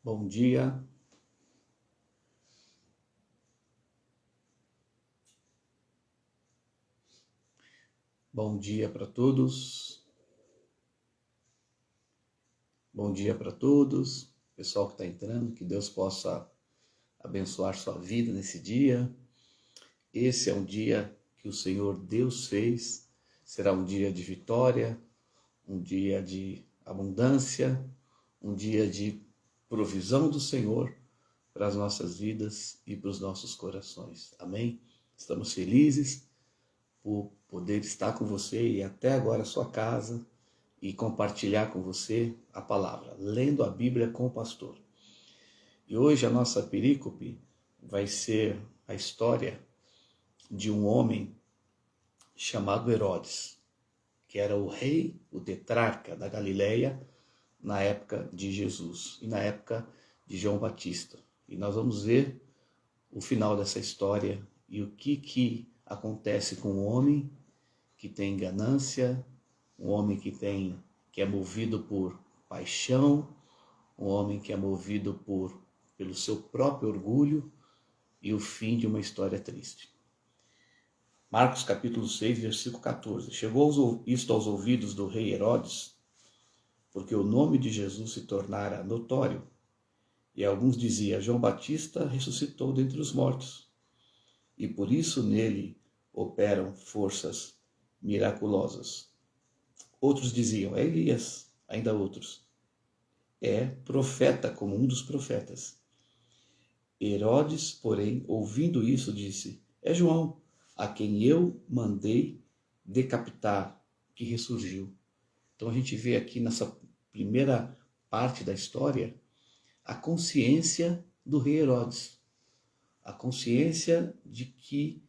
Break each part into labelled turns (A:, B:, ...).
A: Bom dia. Bom dia para todos. Bom dia para todos. Pessoal que está entrando, que Deus possa abençoar sua vida nesse dia. Esse é um dia que o Senhor Deus fez. Será um dia de vitória, um dia de abundância, um dia de provisão do Senhor para as nossas vidas e para os nossos corações. Amém? Estamos felizes por poder estar com você e até agora a sua casa e compartilhar com você a palavra, lendo a Bíblia com o pastor. E hoje a nossa perícope vai ser a história de um homem chamado Herodes, que era o rei, o tetrarca da Galileia na época de Jesus e na época de João Batista. E nós vamos ver o final dessa história e o que acontece com um homem que tem ganância, um homem que é movido por paixão, um homem que é movido pelo seu próprio orgulho e o fim de uma história triste. Marcos capítulo 6, versículo 14. Chegou isto aos ouvidos do rei Herodes, porque o nome de Jesus se tornara notório, e alguns diziam: João Batista ressuscitou dentre os mortos, e por isso nele operam forças miraculosas. Outros diziam: é Elias. Ainda outros: é profeta, como um dos profetas. Herodes, porém, ouvindo isso, disse: é João, a quem eu mandei decapitar, que ressurgiu. Então a gente vê aqui nessa primeira parte da história a consciência do rei Herodes, a consciência de que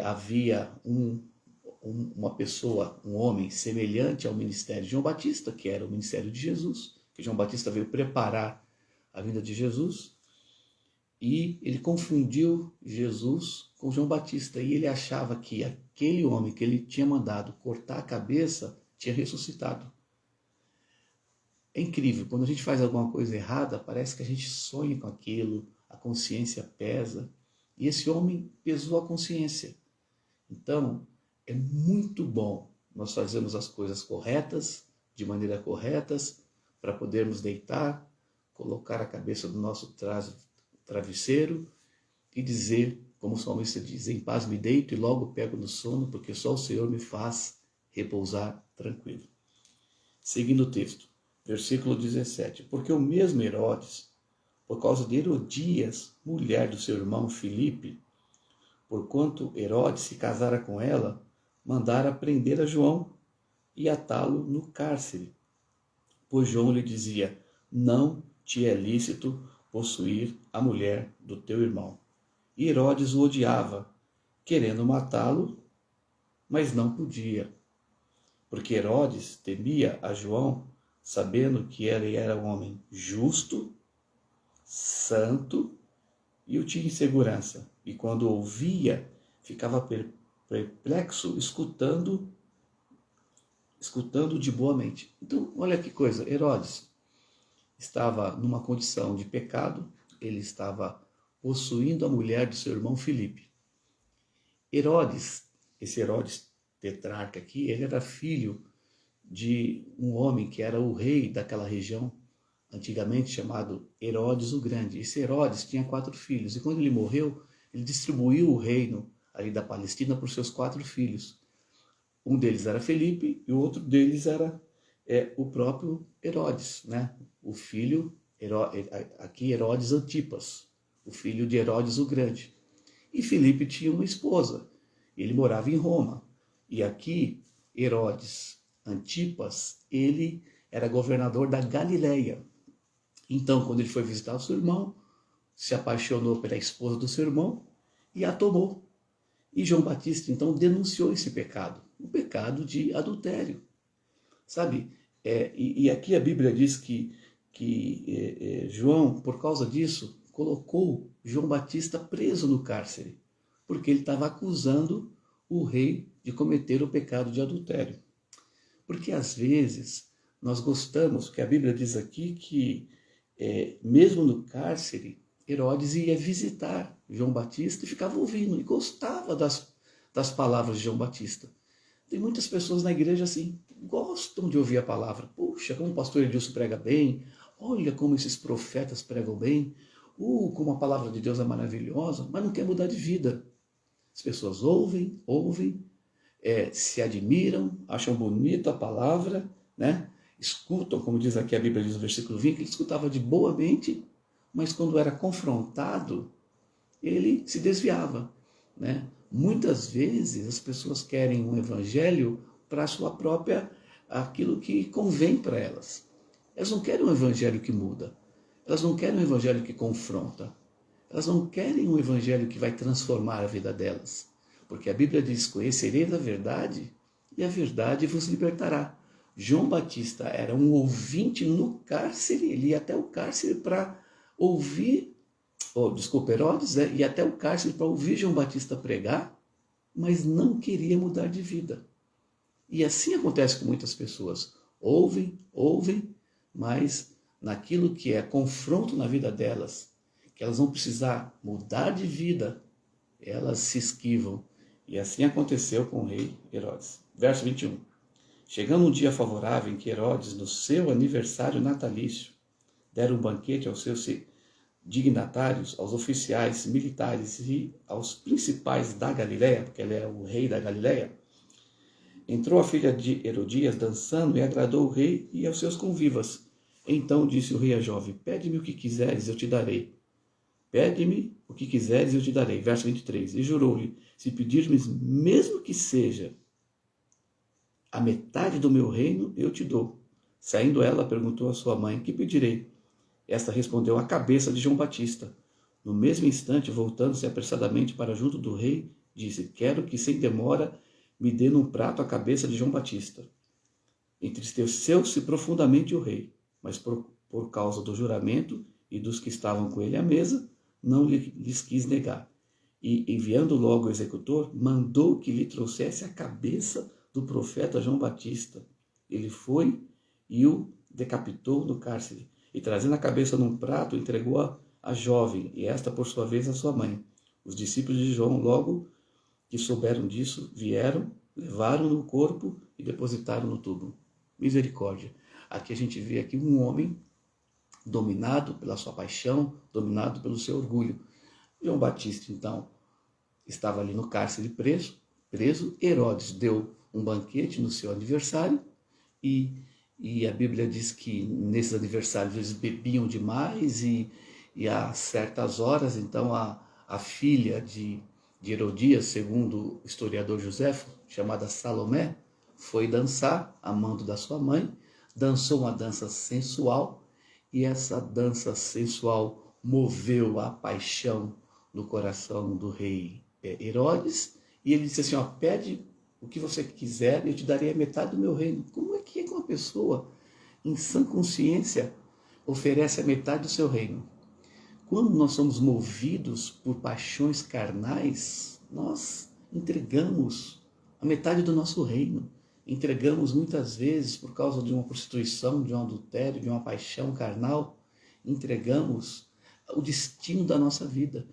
A: havia uma pessoa, um homem semelhante ao ministério de João Batista, que era o ministério de Jesus, que João Batista veio preparar a vinda de Jesus, e ele confundiu Jesus com João Batista, e ele achava que aquele homem que ele tinha mandado cortar a cabeça tinha ressuscitado. É incrível, quando a gente faz alguma coisa errada, parece que a gente sonha com aquilo, a consciência pesa, e esse homem pesou a consciência. Então, é muito bom nós fazermos as coisas corretas, de maneira corretas, para podermos deitar, colocar a cabeça do nosso travesseiro e dizer, como o salmista diz: em paz me deito e logo pego no sono, porque só o Senhor me faz repousar tranquilo. Seguindo o texto, versículo 17. Porque o mesmo Herodes, por causa de Herodias, mulher do seu irmão Filipe, porquanto Herodes se casara com ela, mandara prender a João e atá-lo no cárcere. Pois João lhe dizia: não te é lícito possuir a mulher do teu irmão. E Herodes o odiava, querendo matá-lo, mas não podia. Porque Herodes temia a João, sabendo que ele era um homem justo, santo, e o tinha em segurança. E quando ouvia, ficava perplexo, escutando de boa mente. Então, olha que coisa, Herodes estava numa condição de pecado, ele estava possuindo a mulher de seu irmão Filipe. Herodes, esse Herodes tetrarca aqui, ele era filho de um homem que era o rei daquela região, antigamente chamado Herodes o Grande. Esse Herodes tinha 4 filhos, e quando ele morreu, ele distribuiu o reino ali da Palestina por seus 4 filhos. Um deles era Felipe e o outro deles era o próprio Herodes, né? O filho, aqui Herodes Antipas, o filho de Herodes o Grande. E Felipe tinha uma esposa, ele morava em Roma. E aqui Herodes Antipas, ele era governador da Galileia. Então, quando ele foi visitar o seu irmão, se apaixonou pela esposa do seu irmão e a tomou. E João Batista, então, denunciou esse pecado, o pecado de adultério. Sabe? E aqui a Bíblia diz que João, por causa disso, colocou João Batista preso no cárcere, porque ele estava acusando o rei de cometer o pecado de adultério. Porque às vezes nós gostamos, que a Bíblia diz aqui que mesmo no cárcere, Herodes ia visitar João Batista e ficava ouvindo, e gostava das palavras de João Batista. Tem muitas pessoas na igreja assim, gostam de ouvir a palavra. Puxa, como o pastor Edilson prega bem, olha como esses profetas pregam bem, como a palavra de Deus é maravilhosa, mas não quer mudar de vida. As pessoas ouvem, se admiram, acham bonita a palavra, né? Escutam, como diz aqui a Bíblia, diz no versículo 20, que ele escutava de boa mente, mas quando era confrontado, ele se desviava, né? Muitas vezes as pessoas querem um evangelho para a sua própria, aquilo que convém para elas. Elas não querem um evangelho que muda, elas não querem um evangelho que confronta, elas não querem um evangelho que vai transformar a vida delas. Porque a Bíblia diz, conhecereis a verdade e a verdade vos libertará. João Batista era um ouvinte no cárcere, ele ia até o cárcere para ouvir, Herodes, ia até o cárcere para ouvir João Batista pregar, mas não queria mudar de vida. E assim acontece com muitas pessoas. Ouvem, mas naquilo que é confronto na vida delas, que elas vão precisar mudar de vida, elas se esquivam. E assim aconteceu com o rei Herodes. Verso 21. Chegando um dia favorável em que Herodes, no seu aniversário natalício, dera um banquete aos seus dignatários, aos oficiais militares e aos principais da Galileia, porque ele é o rei da Galileia, entrou a filha de Herodias dançando e agradou o rei e aos seus convivas. Então disse o rei à jovem, pede-me o que quiseres, eu te darei. Pede-me o que quiseres e eu te darei. Verso 23. E jurou-lhe, se pedir-me mesmo que seja a metade do meu reino, eu te dou. Saindo ela, perguntou à sua mãe, que pedirei? Esta respondeu, a cabeça de João Batista. No mesmo instante, voltando-se apressadamente para junto do rei, disse, quero que sem demora me dê num prato a cabeça de João Batista. Entristeceu-se profundamente o rei, mas por causa do juramento e dos que estavam com ele à mesa, não lhes quis negar. E, enviando logo o executor, mandou que lhe trouxesse a cabeça do profeta João Batista. Ele foi e o decapitou no cárcere. E, trazendo a cabeça num prato, entregou-a à jovem, e esta, por sua vez, à sua mãe. Os discípulos de João, logo que souberam disso, vieram, levaram no corpo e depositaram no túmulo. Misericórdia. Aqui a gente vê aqui um homem dominado pela sua paixão, dominado pelo seu orgulho. João Batista, então, estava ali no cárcere preso. Herodes deu um banquete no seu aniversário e a Bíblia diz que nesses aniversários eles bebiam demais e a certas horas, então, a filha de Herodias, segundo o historiador Joséfo, chamada Salomé, foi dançar, amando da sua mãe, dançou uma dança sensual, e essa dança sensual moveu a paixão no coração do rei Herodes, e ele disse assim, pede o que você quiser e eu te darei a metade do meu reino. Como é que uma pessoa, em sã consciência, oferece a metade do seu reino? Quando nós somos movidos por paixões carnais, nós entregamos a metade do nosso reino. Entregamos muitas vezes por causa de uma prostituição, de um adultério, de uma paixão carnal, entregamos o destino da nossa vida.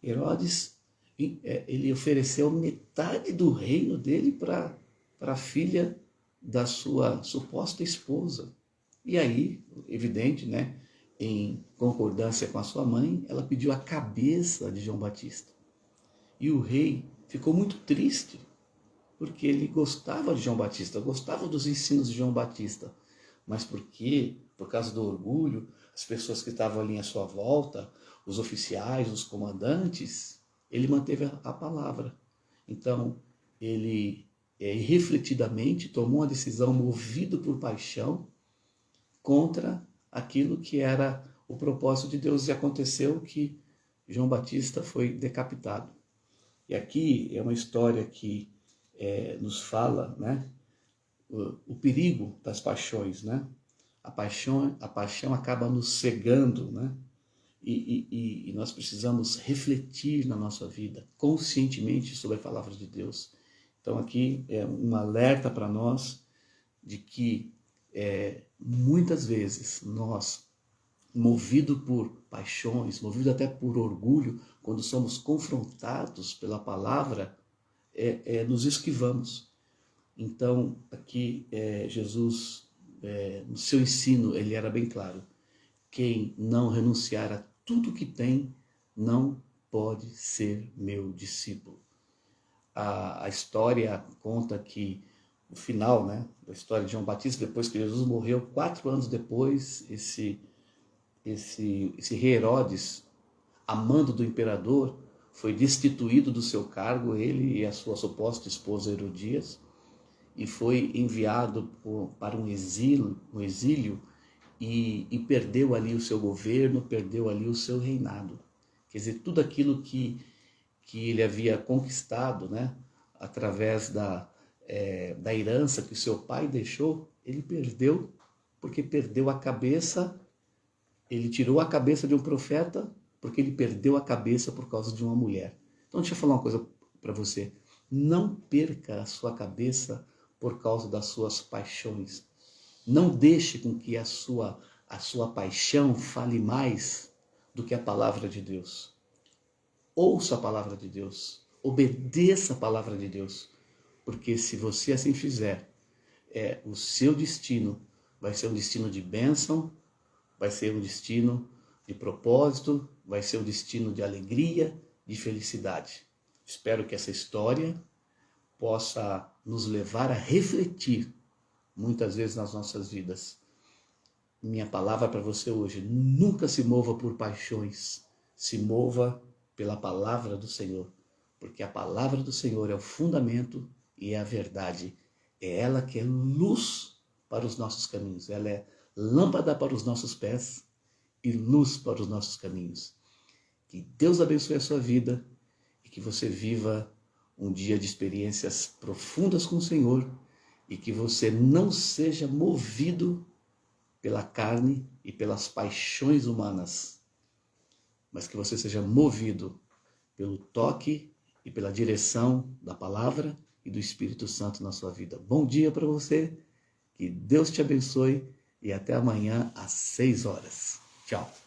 A: Herodes, ele ofereceu metade do reino dele para a filha da sua suposta esposa. E aí, evidente, né, em concordância com a sua mãe, ela pediu a cabeça de João Batista. E o rei ficou muito triste, porque ele gostava de João Batista, gostava dos ensinos de João Batista, mas por causa do orgulho, as pessoas que estavam ali à sua volta, os oficiais, os comandantes, ele manteve a palavra. Então, ele irrefletidamente tomou uma decisão movido por paixão contra aquilo que era o propósito de Deus. E aconteceu que João Batista foi decapitado. E aqui é uma história que nos fala, né, o perigo das paixões, né? A paixão acaba nos cegando, né? E nós precisamos refletir na nossa vida conscientemente sobre a palavra de Deus. Então aqui é um alerta para nós de que muitas vezes nós movido por paixões, movido até por orgulho, quando somos confrontados pela palavra, nos esquivamos. Então, aqui Jesus, no seu ensino, ele era bem claro. Quem não renunciar a tudo que tem, não pode ser meu discípulo. A história conta que o final, né, da história de João Batista, depois que Jesus morreu, 4 anos depois, esse rei Herodes, amando do imperador, foi destituído do seu cargo, ele e a sua suposta esposa Herodias, e foi enviado para um exílio e perdeu ali o seu governo, perdeu ali o seu reinado. Quer dizer, tudo aquilo que ele havia conquistado, né, através da herança que o seu pai deixou, ele perdeu, porque perdeu a cabeça. Ele tirou a cabeça de um profeta porque ele perdeu a cabeça por causa de uma mulher. Então deixa eu falar uma coisa para você. Não perca a sua cabeça por causa das suas paixões. Não deixe com que a sua paixão fale mais do que a palavra de Deus. Ouça a palavra de Deus. Obedeça a palavra de Deus. Porque se você assim fizer, o seu destino vai ser um destino de bênção, vai ser um destino de propósito, vai ser um destino de alegria, de felicidade. Espero que essa história possa nos levar a refletir muitas vezes nas nossas vidas. Minha palavra para você hoje: nunca se mova por paixões, se mova pela palavra do Senhor, porque a palavra do Senhor é o fundamento e é a verdade. É ela que é luz para os nossos caminhos, ela é lâmpada para os nossos pés e luz para os nossos caminhos. Que Deus abençoe a sua vida e que você viva um dia de experiências profundas com o Senhor e que você não seja movido pela carne e pelas paixões humanas, mas que você seja movido pelo toque e pela direção da palavra e do Espírito Santo na sua vida. Bom dia para você, que Deus te abençoe e até amanhã às 6 horas. Tchau.